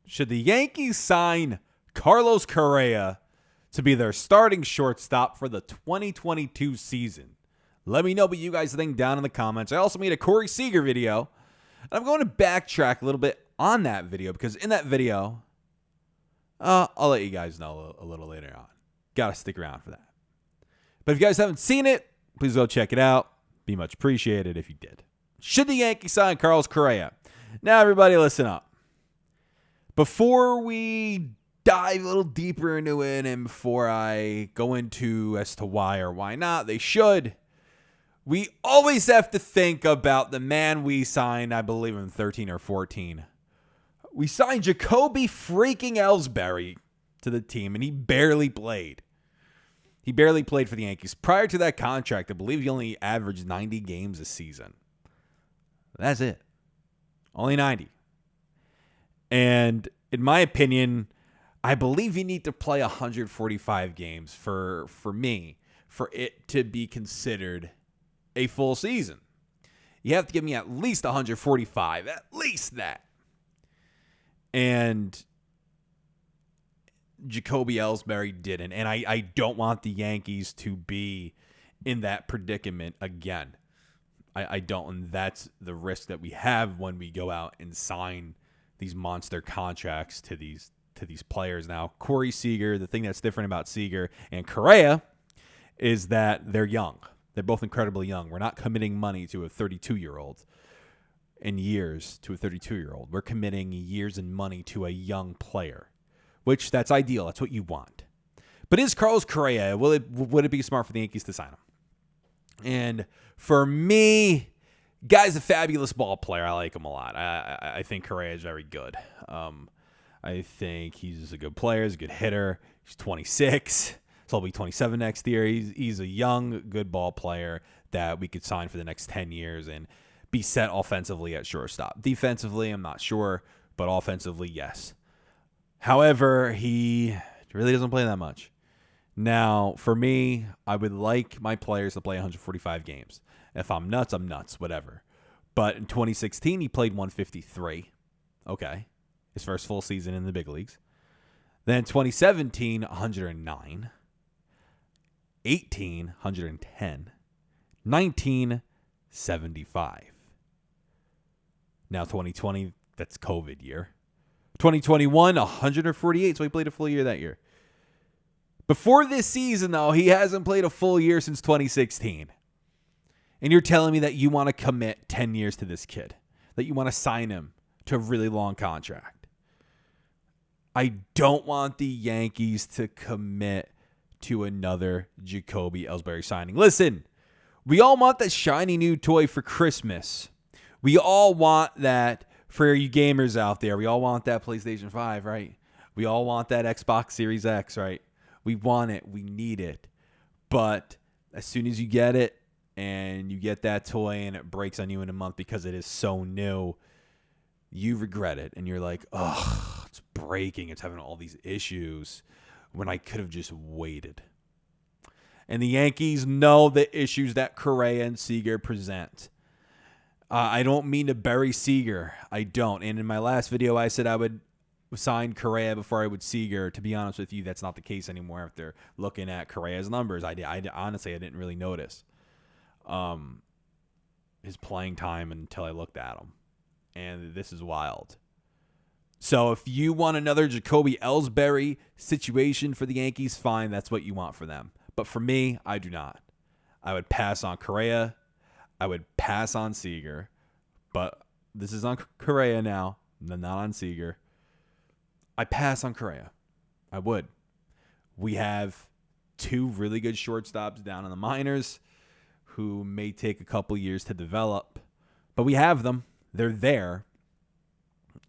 Should the Yankees sign Carlos Correa to be their starting shortstop for the 2022 season? Let me know what you guys think down in the comments. I also made a Corey Seager video. And I'm going to backtrack a little bit on that video because in that video, I'll let you guys know a little later on. Got to stick around for that. But if you guys haven't seen it, please go check it out. Be much appreciated if you did. Should the Yankees sign Carlos Correa? Now, everybody, listen up. Before we dive a little deeper into it and before I go into as to why or why not they should, we always have to think about the man we signed, I believe in 13 or 14. We signed Jacoby freaking Ellsbury to the team, and he barely played. He barely played for the Yankees. Prior to that contract, I believe he only averaged 90 games a season. That's it. Only 90. And in my opinion, I believe you need to play 145 games for me, for it to be considered a full season. You have to give me at least 145, at least that. And Jacoby Ellsbury didn't. And I don't want the Yankees to be in that predicament again. I don't. And that's the risk that we have when we go out and sign these monster contracts to these players. Now, Corey Seager, the thing that's different about Seager and Correa is that they're young. They're both incredibly young. We're not committing money to a 32-year-old and years to a 32-year-old. We're committing years and money to a young player, which that's ideal. That's what you want. But is Carlos Correa, would it be smart for the Yankees to sign him? And for me, guy's a fabulous ball player. I like him a lot. I think Correa is very good. I think he's a good player. He's a good hitter. He's 26. So he'll be 27 next year. He's a young, good ball player that we could sign for the next 10 years and be set offensively at shortstop. Defensively, I'm not sure, but offensively, yes. However, he really doesn't play that much. Now, for me, I would like my players to play 145 games. If I'm nuts, whatever. But in 2016, he played 153. Okay. His first full season in the big leagues. Then 2017, 109. 18, 110. 19, 75. Now 2020, that's COVID year. 2021, 148. So he played a full year that year. Before this season, though, he hasn't played a full year since 2016. And you're telling me that you want to commit 10 years to this kid, that you want to sign him to a really long contract. I don't want the Yankees to commit to another Jacoby Ellsbury signing. Listen, we all want that shiny new toy for Christmas. We all want that for you gamers out there. We all want that PlayStation 5, right? We all want that Xbox Series X, right? We want it. We need it. But as soon as you get it and you get that toy and it breaks on you in a month because it is so new, you regret it. And you're like, oh, it's breaking. It's having all these issues when I could have just waited. And the Yankees know the issues that Correa and Seager present. I don't mean to bury Seager. I don't. And in my last video, I said I would sign Correa before I would Seager. To be honest with you, that's not the case anymore after looking at Correa's numbers. I honestly, I didn't really notice his playing time until I looked at him. And this is wild. So if you want another Jacoby Ellsbury situation for the Yankees, fine. That's what you want for them. But for me, I do not. I would pass on Correa. I would pass on Seager. But this is on Correa now, not on Seager. I pass on Correa. I would. We have two really good shortstops down in the minors who may take a couple years to develop. But we have them. They're there.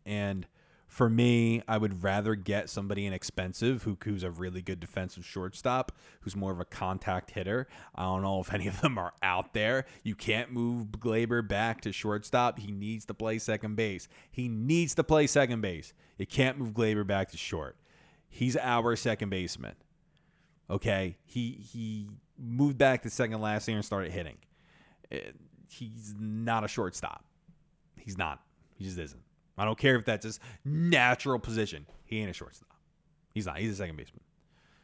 And for me, I would rather get somebody inexpensive who's a really good defensive shortstop, who's more of a contact hitter. I don't know if any of them are out there. You can't move Glaber back to shortstop. He needs to play second base. You can't move Glaber back to short. He's our second baseman. Okay? He moved back to second last year and started hitting. He's not a shortstop. He's not. He just isn't. I don't care if that's his natural position. He ain't a shortstop. He's not. He's a second baseman.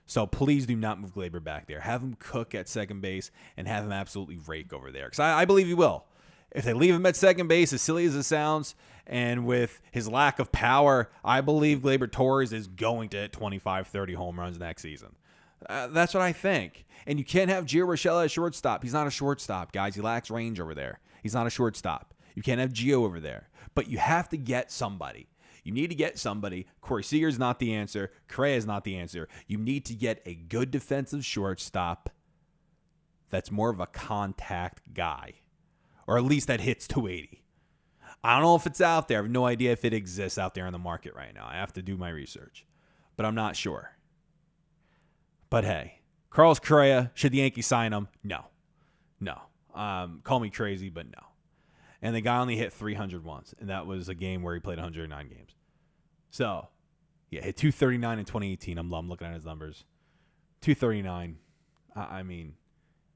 So please do not move Gleyber back there. Have him cook at second base and have him absolutely rake over there. Because I believe he will. If they leave him at second base, as silly as it sounds, and with his lack of power, I believe Gleyber Torres is going to hit 25, 30 home runs next season. That's what I think. And you can't have Gio Urshela at shortstop. He's not a shortstop, guys. He lacks range over there. He's not a shortstop. You can't have Gio over there. But you have to get somebody. You need to get somebody. Corey Seager's not the answer. Correa is not the answer. You need to get a good defensive shortstop that's more of a contact guy. Or at least that hits 280. I don't know if it's out there. I have no idea if it exists out there in the market right now. I have to do my research. But I'm not sure. But hey, Carlos Correa, should the Yankees sign him? No. Call me crazy, but no. And the guy only hit 300 once. And that was a game where he played 109 games. So, yeah, hit 239 in 2018. I'm looking at his numbers. 239. I mean,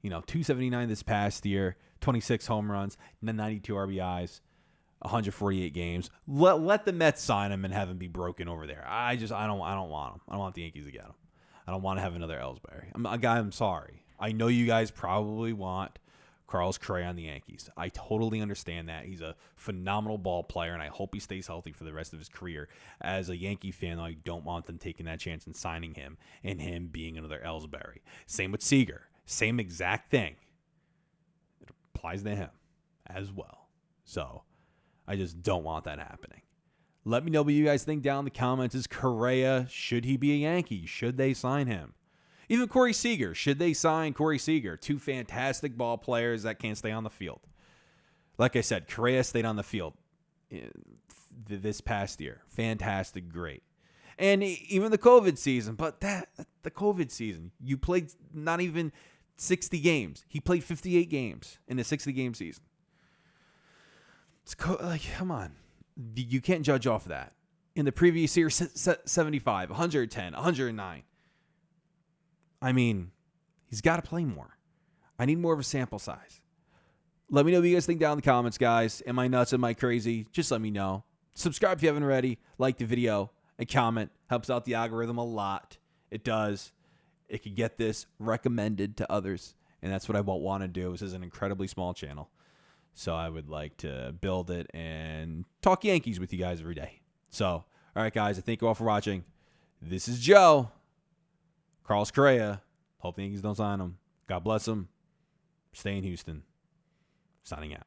279 this past year, 26 home runs, 92 RBIs, 148 games. Let the Mets sign him and have him be broken over there. I don't want him. I don't want the Yankees to get him. I don't want to have another Ellsbury. I'm sorry. I know you guys probably want Carlos Correa on the Yankees. I totally understand that. He's a phenomenal ball player, and I hope he stays healthy for the rest of his career. As a Yankee fan, I don't want them taking that chance and signing him and him being another Ellsbury. Same with Seager. Same exact thing. It applies to him as well. So I just don't want that happening. Let me know what you guys think down in the comments. Is Correa, should he be a Yankee? Should they sign him? Even Corey Seager. Should they sign Corey Seager? Two fantastic ball players that can't stay on the field. Like I said, Correa stayed on the field this past year. Fantastic, great. And even the COVID season. But the COVID season, you played not even 60 games. He played 58 games in a 60-game season. It's come on. You can't judge off that. In the previous year, 75, 110, 109. I mean, he's got to play more. I need more of a sample size. Let me know what you guys think down in the comments, guys. Am I nuts? Am I crazy? Just let me know. Subscribe if you haven't already. Like the video and comment. Helps out the algorithm a lot. It does. It could get this recommended to others. And that's what I want to do. This is an incredibly small channel. So I would like to build it and talk Yankees with you guys every day. So, all right, guys. I thank you all for watching. This is Joe. Carlos Correa. Hope the Yankees don't sign him. God bless him. Stay in Houston. Signing out.